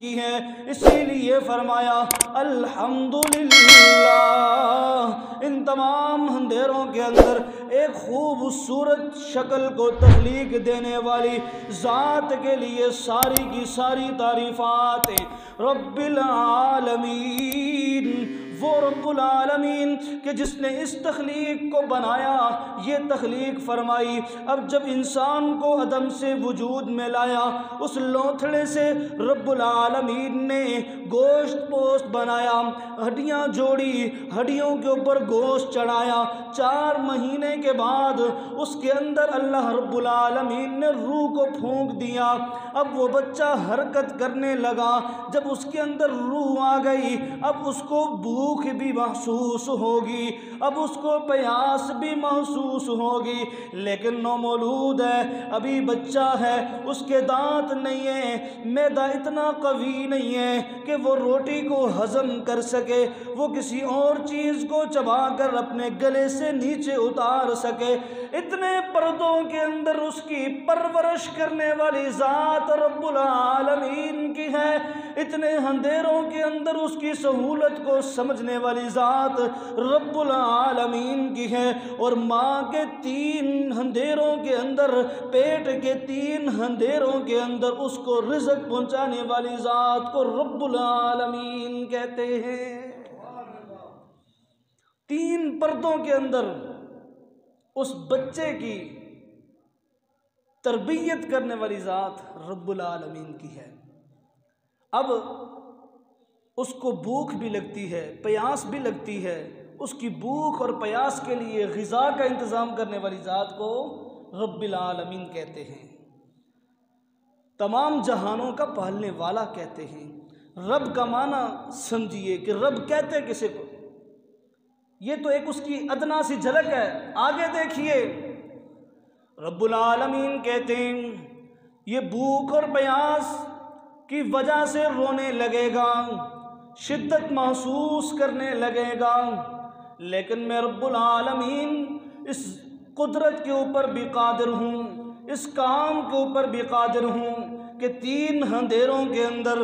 کی ہے، اسی لیے فرمایا الحمدللہ۔ ان تمام اندھیروں کے اندر ایک خوبصورت شکل کو تخلیق دینے والی ذات کے لیے ساری کی ساری تعریفات رب العالمین، وہ رب العالمین کہ جس نے اس تخلیق کو بنایا، یہ تخلیق فرمائی۔ اب جب انسان کو عدم سے وجود میں لایا، اس لوتھڑے سے رب العالمین نے گوشت پوست بنایا، ہڈیاں جوڑی، ہڈیوں کے اوپر گوشت چڑھایا۔ 4 مہینے کے بعد اس کے اندر اللہ رب العالمین نے روح کو پھونک دیا۔ اب وہ بچہ حرکت کرنے لگا۔ جب اس کے اندر روح آ گئی، اب اس کو بھوک بھی محسوس ہوگی، اب اس کو پیاس بھی محسوس ہوگی، لیکن نومولود ہے، ابھی بچہ ہے، اس کے دانت نہیں ہیں، معدہ اتنا قوی نہیں ہے کہ وہ روٹی کو ہضم کر سکے، وہ کسی اور چیز کو چبا کر اپنے گلے سے نیچے اتار سکے۔ اتنے پردوں کے اندر اس کی پرورش کرنے والی ذات رب العالمین کی ہے، اتنے اندھیروں کے اندر اس کی سہولت کو سمجھنے والی ذات رب العالمین کی ہے، اور ماں کے 3 اندھیروں کے اندر، پیٹ کے 3 اندھیروں کے اندر اس کو رزق پہنچانے والی ذات کو رب العالمین کہتے ہیں۔ 3 پردوں کے اندر اس بچے کی تربیت کرنے والی ذات رب العالمین کی ہے۔ اب اس کو بھوک بھی لگتی ہے، پیاس بھی لگتی ہے، اس کی بھوک اور پیاس کے لیے غذا کا انتظام کرنے والی ذات کو رب العالمین کہتے ہیں، تمام جہانوں کا پالنے والا کہتے ہیں۔ رب کا معنی سمجھیے کہ رب کہتے کسے کو، یہ تو ایک اس کی ادنا سی جھلک ہے، آگے دیکھیے رب العالمین کہتے ہیں یہ بھوک اور پیاس کی وجہ سے رونے لگے گا، شدت محسوس کرنے لگے گا، لیکن میں رب العالمین اس قدرت کے اوپر بھی قادر ہوں، اس کام کے اوپر بھی قادر ہوں کہ 3 اندھیروں کے اندر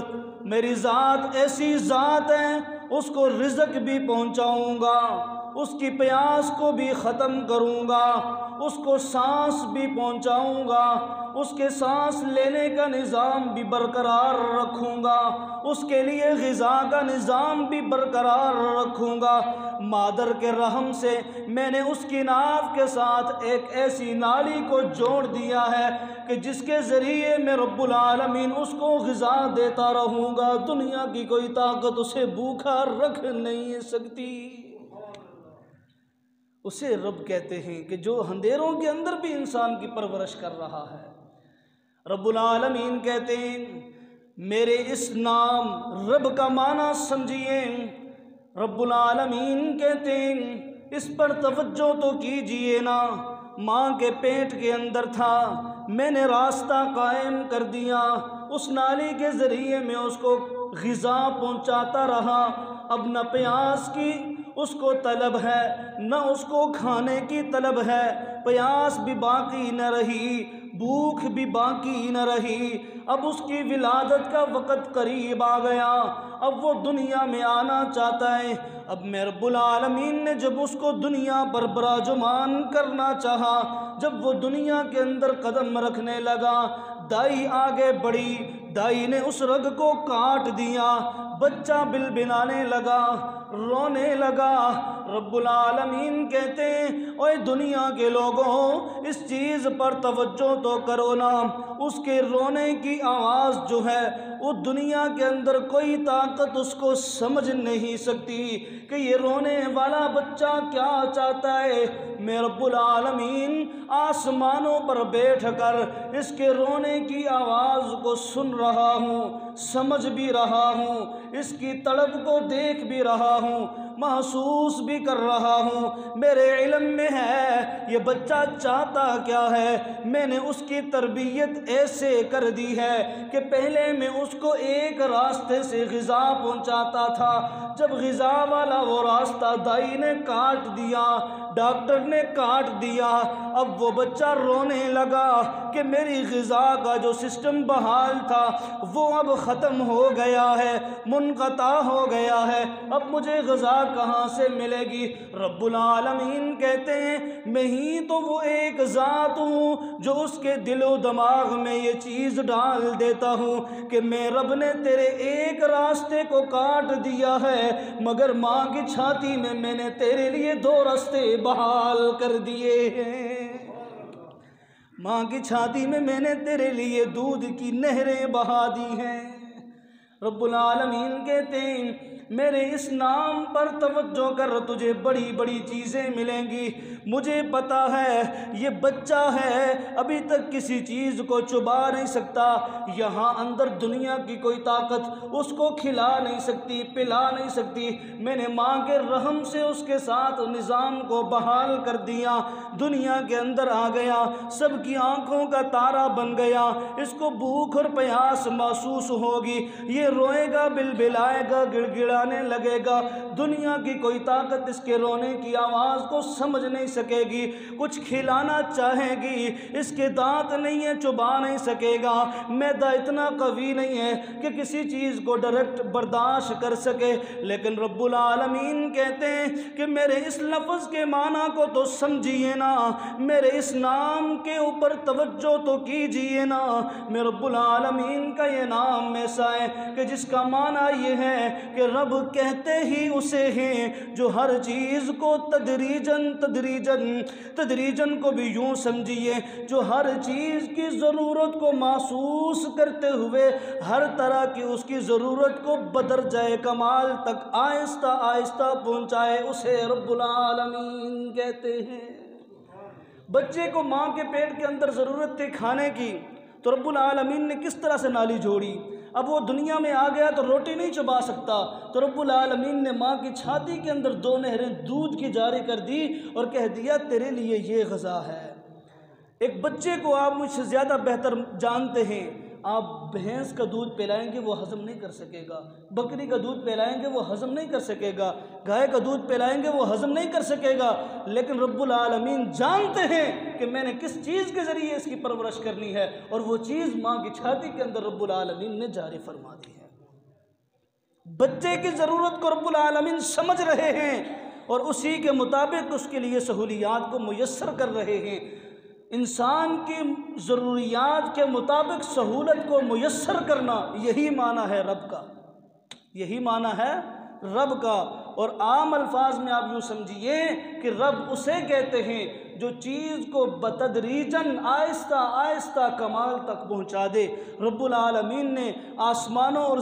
میری ذات ایسی ذات ہے، اس کو رزق بھی پہنچاؤں گا، اس کی پیاس کو بھی ختم کروں گا، اس کو سانس بھی پہنچاؤں گا، اس کے سانس لینے کا نظام بھی برقرار رکھوں گا، اس کے لیے غذا کا نظام بھی برقرار رکھوں گا۔ مادر کے رحم سے میں نے اس کی ناف کے ساتھ ایک ایسی نالی کو جوڑ دیا ہے کہ جس کے ذریعے میں رب العالمین اس کو غذا دیتا رہوں گا، دنیا کی کوئی طاقت اسے بھوکا رکھ نہیں سکتی۔ اسے رب کہتے ہیں کہ جو اندھیروں کے اندر بھی انسان کی پرورش کر رہا ہے۔ رب العالمین کہتے ہیں میرے اس نام رب کا معنی سمجھیے، رب العالمین کہتے ہیں اس پر توجہ تو کیجئے نا، ماں کے پیٹ کے اندر تھا، میں نے راستہ قائم کر دیا، اس نالی کے ذریعے میں اس کو غذا پہنچاتا رہا، اب نہ پیاس کی اس کو طلب ہے، نہ اس کو کھانے کی طلب ہے، پیاس بھی باقی نہ رہی، بھوک بھی باقی نہ رہی۔ اب اس کی ولادت کا وقت قریب آ گیا، اب وہ دنیا میں آنا چاہتا ہے۔ اب میں رب العالمین نے جب اس کو دنیا پر براجمان کرنا چاہا، جب وہ دنیا کے اندر قدم رکھنے لگا، دائی آگے بڑھی، دائی نے اس رگ کو کاٹ دیا، بچہ بلبلانے لگا، رونے لگا۔ رب العالمین کہتے ہیں اوے دنیا کے لوگوں اس چیز پر توجہ تو کرو نا، اس کے رونے کی آواز جو ہے وہ دنیا کے اندر کوئی طاقت اس کو سمجھ نہیں سکتی کہ یہ رونے والا بچہ کیا چاہتا ہے۔ میں رب العالمین آسمانوں پر بیٹھ کر اس کے رونے کی آواز کو سن رہا ہوں، سمجھ بھی رہا ہوں، اس کی تڑپ کو دیکھ بھی رہا ہوں، محسوس بھی کر رہا ہوں۔ میرے علم میں ہے یہ بچہ چاہتا کیا ہے۔ میں نے اس کی تربیت ایسے کر دی ہے کہ پہلے میں اس کو ایک راستے سے غذا پہنچاتا تھا، جب غذا والا وہ راستہ دائی نے کاٹ دیا، ڈاکٹر نے کاٹ دیا، اب وہ بچہ رونے لگا کہ میری غذا کا جو سسٹم بحال تھا وہ اب ختم ہو گیا ہے، منقطع ہو گیا ہے، اب مجھے غذا کہاں سے ملے گی؟ رب العالمین کہتے ہیں میں ہی تو وہ ایک ذات ہوں جو اس کے دل و دماغ میں یہ چیز ڈال دیتا ہوں کہ میں رب نے تیرے ایک راستے کو کاٹ دیا ہے، مگر ماں کی چھاتی میں نے تیرے لیے 2 راستے بحال کر دیے ہیں، ماں کی چھاتی میں نے تیرے لیے دودھ کی نہریں بہا دی ہیں۔ رب العالمین کہتے ہیں میرے اس نام پر توجہ کر، تجھے بڑی بڑی چیزیں ملیں گی۔ مجھے پتا ہے یہ بچہ ہے، ابھی تک کسی چیز کو چبا نہیں سکتا، یہاں اندر دنیا کی کوئی طاقت اس کو کھلا نہیں سکتی، پلا نہیں سکتی، میں نے ماں کے رحم سے اس کے ساتھ نظام کو بحال کر دیا، دنیا کے اندر آ گیا، سب کی آنکھوں کا تارا بن گیا، اس کو بھوک اور پیاس محسوس ہوگی، یہ روئے گا، بلبلائے گا، گڑ گڑانے لگے گا، دنیا کی کوئی طاقت اس کے رونے کی آواز کو سمجھ نہیں سکے گی، کچھ کھلانا چاہے گی، اس کے دانت نہیں ہیں، چبا نہیں سکے گا، معدہ اتنا قوی نہیں ہے کہ کسی چیز کو ڈائریکٹ برداشت کر سکے، لیکن رب العالمین کہتے ہیں کہ میرے اس لفظ کے معنی کو تو سمجھیے نا، میرے اس نام کے اوپر توجہ تو کیجئے نا، میں رب العالمین کا یہ نام ایسا ہے کہ جس کا معنی یہ ہے کہ رب کہتے ہی اسے ہیں جو ہر چیز کو تدریجن کو بھی یوں سمجھیے، جو ہر چیز کی ضرورت کو محسوس کرتے ہوئے ہر طرح کی اس کی ضرورت کو بدرجہ کمال تک آہستہ آہستہ پہنچائے، اسے رب العالمین کہتے ہیں۔ بچے کو ماں کے پیٹ کے اندر ضرورت تھی کھانے کی، تو رب العالمین نے کس طرح سے نالی جوڑی، اب وہ دنیا میں آ گیا تو روٹی نہیں چبا سکتا، تو رب العالمین نے ماں کی چھاتی کے اندر 2 نہریں دودھ کی جاری کر دی اور کہہ دیا تیرے لیے یہ غذا ہے۔ ایک بچے کو آپ مجھ سے زیادہ بہتر جانتے ہیں، آپ بھینس کا دودھ پلائیں گے وہ ہضم نہیں کر سکے گا، بکری کا دودھ پلائیں گے وہ ہضم نہیں کر سکے گا، گائے کا دودھ پلائیں گے وہ ہضم نہیں کر سکے گا، لیکن رب العالمین جانتے ہیں کہ میں نے کس چیز کے ذریعے اس کی پرورش کرنی ہے، اور وہ چیز ماں کی چھاتی کے اندر رب العالمین نے جاری فرما دی ہے۔ بچے کی ضرورت کو رب العالمین سمجھ رہے ہیں اور اسی کے مطابق اس کے لیے سہولیات کو میسر کر رہے ہیں۔ انسان کی ضروریات کے مطابق سہولت کو میسر کرنا، یہی معنی ہے رب کا، یہی معنی ہے رب کا۔ اور عام الفاظ میں آپ یوں سمجھیے کہ رب اسے کہتے ہیں جو چیز کو بتدریجاً آہستہ آہستہ کمال تک پہنچا دے۔ رب العالمین نے آسمانوں اور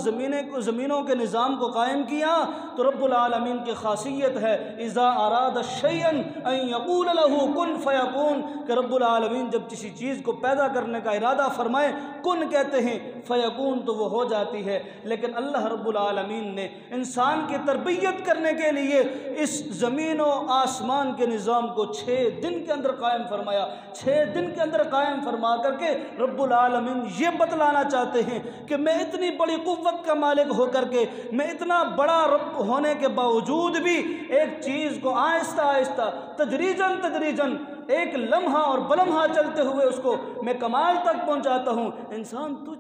زمینوں کے نظام کو قائم کیا تو رب العالمین کی خاصیت ہے اذا اراد شیئا ان یقول له کن فیکون، کہ رب العالمین جب کسی چیز کو پیدا کرنے کا ارادہ فرمائے کن کہتے ہیں، فیکون تو وہ ہو جاتی ہے۔ لیکن اللہ رب العالمین نے انسان کی تربیت کرنے کے لیے اس زمین و آسمان کے نظام کو 6 دن کے اندر قائم فرمایا۔ 6 دن کے اندر قائم فرما کر کے رب العالمین یہ بتلانا چاہتے ہیں کہ میں اتنی بڑی قوت کا مالک ہو کر کے، میں اتنا بڑا رب ہونے کے باوجود بھی ایک چیز کو آہستہ آہستہ تدریجاً ایک لمحہ اور بلمحہ چلتے ہوئے اس کو میں کمال تک پہنچاتا ہوں۔ انسان تو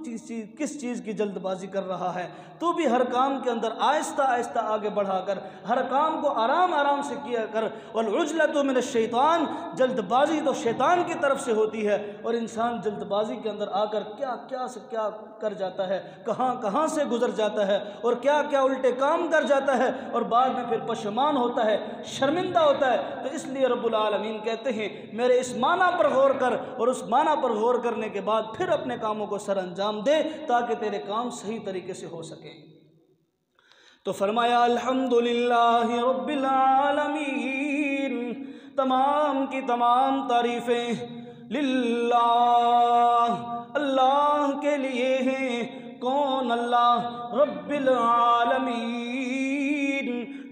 کس چیز کی جلد بازی کر رہا ہے؟ تو بھی ہر کام کے اندر آہستہ آہستہ آگے بڑھا کر، ہر کام کو آرام آرام سے کیا کر۔ والعجلۃ من الشیطان، جلد بازی تو شیطان کی طرف سے ہوتی ہے، اور انسان جلد بازی کے اندر آ کر کیا سے کیا کر جاتا ہے، کہاں سے گزر جاتا ہے، اور کیا الٹے کام کر جاتا ہے، اور بعد میں پھر پشیمان ہوتا ہے، شرمندہ ہوتا ہے۔ تو اس لیے رب العالمین کہتے ہیں میرے اس معنی پر غور کر، اور اس معنی پر غور کرنے کے بعد پھر اپنے کاموں کو سر انجام دے تاکہ تیرے کام صحیح طریقے سے ہو سکیں۔ تو فرمایا الحمدللہ رب العالمین، تمام کی تمام تعریفیں للہ، اللہ کے لیے ہیں۔ کون اللہ؟ رب العالمین،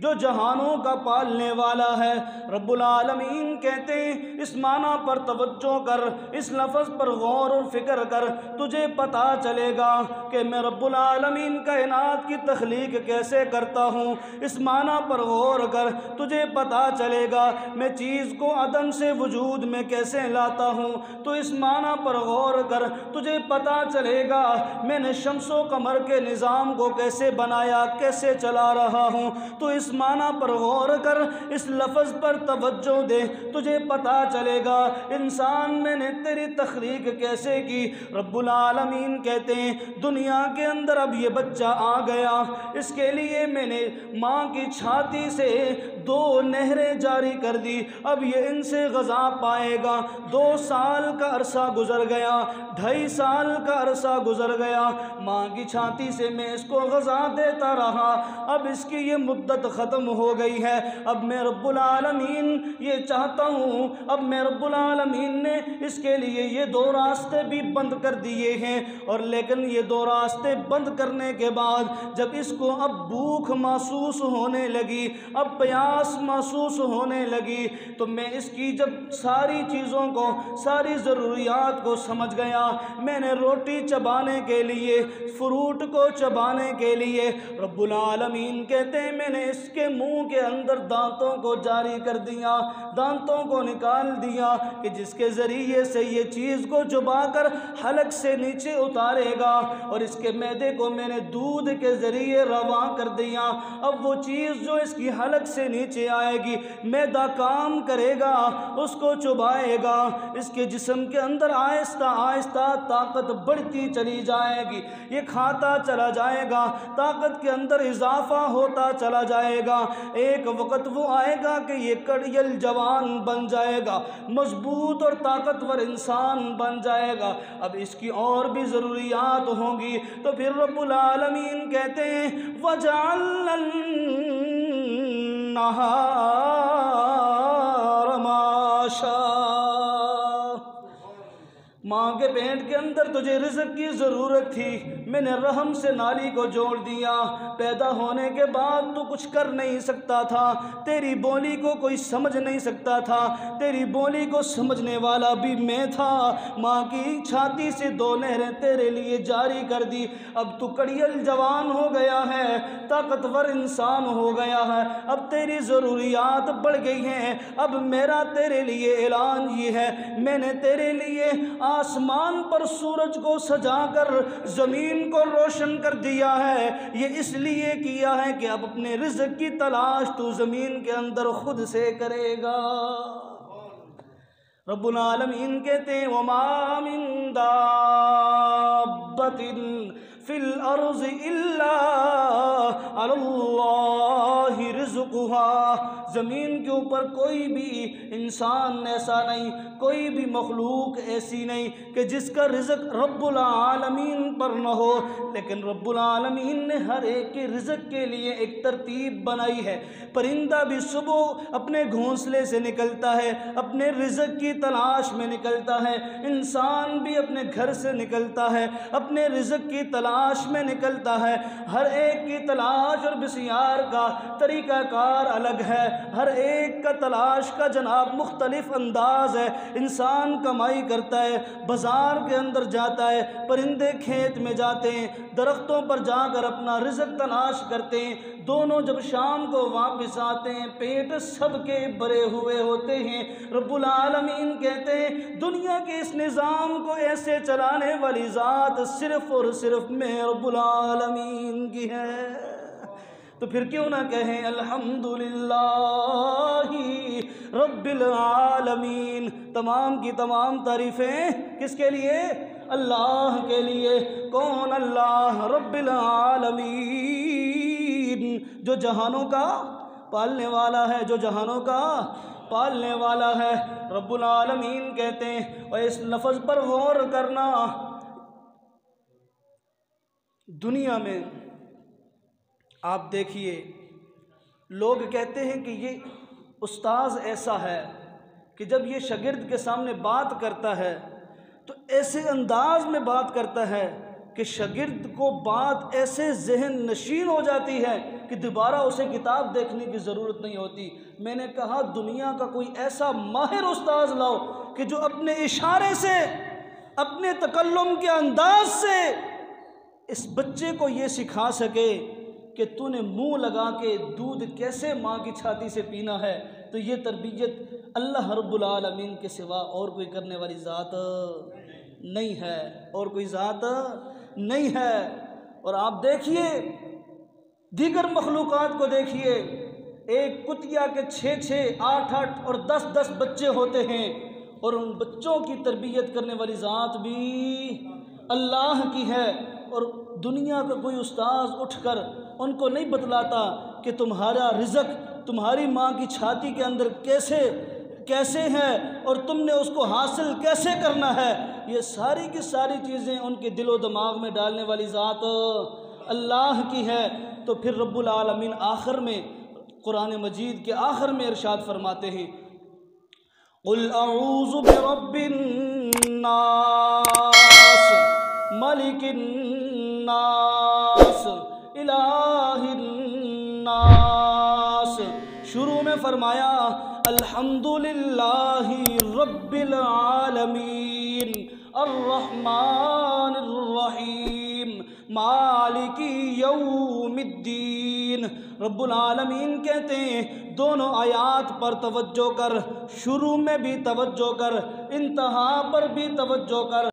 جو جہانوں کا پالنے والا ہے۔ رب العالمین کہتے ہیں اس معنی پر توجہ کر، اس لفظ پر غور اور فکر کر، تجھے پتہ چلے گا کہ میں رب العالمین کائنات کی تخلیق کیسے کرتا ہوں۔ اس معنی پر غور کر، تجھے پتہ چلے گا میں چیز کو عدم سے وجود میں کیسے لاتا ہوں۔ تو اس معنی پر غور کر، تجھے پتہ چلے گا میں نے شمس و قمر کے نظام کو کیسے بنایا، کیسے چلا رہا ہوں۔ تو اس معنی پر غور کر، اس لفظ پر توجہ دے، تجھے پتہ چلے گا انسان میں نے تیری تخلیق کیسے کی۔ رب العالمین کہتے ہیں دنیا کے اندر اب یہ بچہ آ گیا، اس کے لیے میں نے ماں کی چھاتی سے 2 نہریں جاری کر دی، اب یہ ان سے غذا پائے گا۔ 2 سال کا عرصہ گزر گیا، 2.5 سال کا عرصہ گزر گیا، ماں کی چھاتی سے میں اس کو غذا دیتا رہا، اب اس کی یہ مدت ختم ہو گئی ہے۔ اب میں رب العالمین یہ چاہتا ہوں، اب میں رب العالمین نے اس کے لیے یہ 2 راستے بھی بند کر دیے ہیں، اور لیکن یہ 2 راستے بند کرنے کے بعد جب اس کو اب بھوک محسوس ہونے لگی، اب پیاس محسوس ہونے لگی، تو میں اس کی جب ساری چیزوں کو، ساری ضروریات کو سمجھ گیا، میں نے روٹی چبانے کے لیے، فروٹ کو چبانے کے لیے، رب العالمین کہتے ہیں میں نے اس کے منہ کے اندر دانتوں کو جاری کر دیا، دانتوں کو نکال دیا کہ جس کے ذریعے سے یہ چیز کو چبا کر حلق سے نیچے اتارے گا، اور اس کے معدے کو میں نے دودھ کے ذریعے رواں کر دیا۔ اب وہ چیز جو اس کی حلق سے نیچے آئے گی، معدہ کام کرے گا، اس کو چبائے گا، اس کے جسم کے اندر آہستہ آہستہ طاقت بڑھتی چلی جائے گی، یہ کھاتا چلا جائے گا، طاقت کے اندر اضافہ ہوتا چلا جائے گا۔ ایک وقت وہ آئے گا کہ یہ کڑیل جوان بن جائے گا، مضبوط اور طاقتور انسان بن جائے گا۔ اب اس کی اور بھی ضروریات ہوں گی، تو پھر رب العالمین کہتے ہیں وَجَعَلْنَا النَّهَارَ مَعَاشًا۔ ماں کے پیٹ کے اندر تجھے رزق کی ضرورت تھی، میں نے رحم سے نالی کو جوڑ دیا، پیدا ہونے کے بعد تو کچھ کر نہیں سکتا تھا، تیری بولی کو کوئی سمجھ نہیں سکتا تھا، تیری بولی کو سمجھنے والا بھی میں تھا، ماں کی چھاتی سے 2 نہریں تیرے لیے جاری کر دی، اب تو کڑیل جوان ہو گیا ہے، طاقتور انسان ہو گیا ہے، اب تیری ضروریات بڑھ گئی ہیں، اب میرا تیرے لیے اعلان یہ ہے میں نے تیرے لیے آسمان پر سورج کو سجا کر زمین کو روشن کر دیا ہے، یہ اس لیے کیا ہے کہ اب اپنے رزق کی تلاش تو زمین کے اندر خود سے کرے گا۔ رب العالمین کہتے ہیں وَمَا مِن دَابَّةٍ فِي الْأَرْضِ إِلَّا عَلَى اللَّهِ رِزْقُهَا۔ زمین کے اوپر کوئی بھی انسان ایسا نہیں، کوئی بھی مخلوق ایسی نہیں کہ جس کا رزق رب العالمین پر نہ ہو، لیکن رب العالمین نے ہر ایک کے رزق کے لیے ایک ترتیب بنائی ہے۔ پرندہ بھی صبح اپنے گھونسلے سے نکلتا ہے، اپنے رزق کی تلاش میں نکلتا ہے، انسان بھی اپنے گھر سے نکلتا ہے، اپنے رزق کی تلاش میں نکلتا ہے، ہر ایک کی تلاش اور بسیار کا طریقہ کار الگ ہے، ہر ایک کا تلاش کا جناب مختلف انداز ہے۔ انسان کمائی کرتا ہے، بازار کے اندر جاتا ہے، پرندے کھیت میں جاتے ہیں، درختوں پر جا کر اپنا رزق تلاش کرتے ہیں، دونوں جب شام کو واپس آتے ہیں پیٹ سب کے بھرے ہوئے ہوتے ہیں۔ رب العالمین کہتے ہیں دنیا کے اس نظام کو ایسے چلانے والی ذات صرف اور صرف میں رب العالمین کی ہے، تو پھر کیوں نہ کہیں الحمدللہ رب العالمین۔ تمام کی تمام تعریفیں کس کے لیے؟ اللہ کے لیے۔ کون اللہ؟ رب العالمین، جو جہانوں کا پالنے والا ہے، جو جہانوں کا پالنے والا ہے۔ رب العالمین کہتے ہیں، اور اس لفظ پر غور کرنا، دنیا میں آپ دیکھیے لوگ کہتے ہیں کہ یہ استاذ ایسا ہے کہ جب یہ شاگرد کے سامنے بات کرتا ہے تو ایسے انداز میں بات کرتا ہے کہ شاگرد کو بات ایسے ذہن نشین ہو جاتی ہے کہ دوبارہ اسے کتاب دیکھنے کی ضرورت نہیں ہوتی۔ میں نے کہا دنیا کا کوئی ایسا ماہر استاذ لاؤ کہ جو اپنے اشارے سے، اپنے تکلم کے انداز سے اس بچے کو یہ سکھا سکے کہ تو نے منہ لگا کے دودھ کیسے ماں کی چھاتی سے پینا ہے۔ تو یہ تربیت اللہ رب العالمین کے سوا اور کوئی کرنے والی ذات نہیں ہے، اور کوئی ذات نہیں ہے۔ اور آپ دیکھیے دیگر مخلوقات کو دیکھیے، ایک کتیا کے 6 8 اور 10 بچے ہوتے ہیں، اور ان بچوں کی تربیت کرنے والی ذات بھی اللہ کی ہے۔ اور دنیا کا کوئی استاذ اٹھ کر ان کو نہیں بتلاتا کہ تمہارا رزق تمہاری ماں کی چھاتی کے اندر کیسے ہے اور تم نے اس کو حاصل کیسے کرنا ہے۔ یہ ساری کی ساری چیزیں ان کے دل و دماغ میں ڈالنے والی ذات اللہ کی ہے۔ تو پھر رب العالمین آخر میں، قرآن مجید کے آخر میں ارشاد فرماتے ہیں، قُلْ أَعُوذُ بِرَبِّ النَّاسِ مَلِكِ النَّاسِ إِلَٰهِ النَّاسِ۔ شروع میں فرمایا الحمدللہ رب العالمین الرحمن الرحیم مالک یوم الدین۔ رب العالمین کہتے ہیں دونوں آیات پر توجہ کر، شروع میں بھی توجہ کر، انتہا پر بھی توجہ کر۔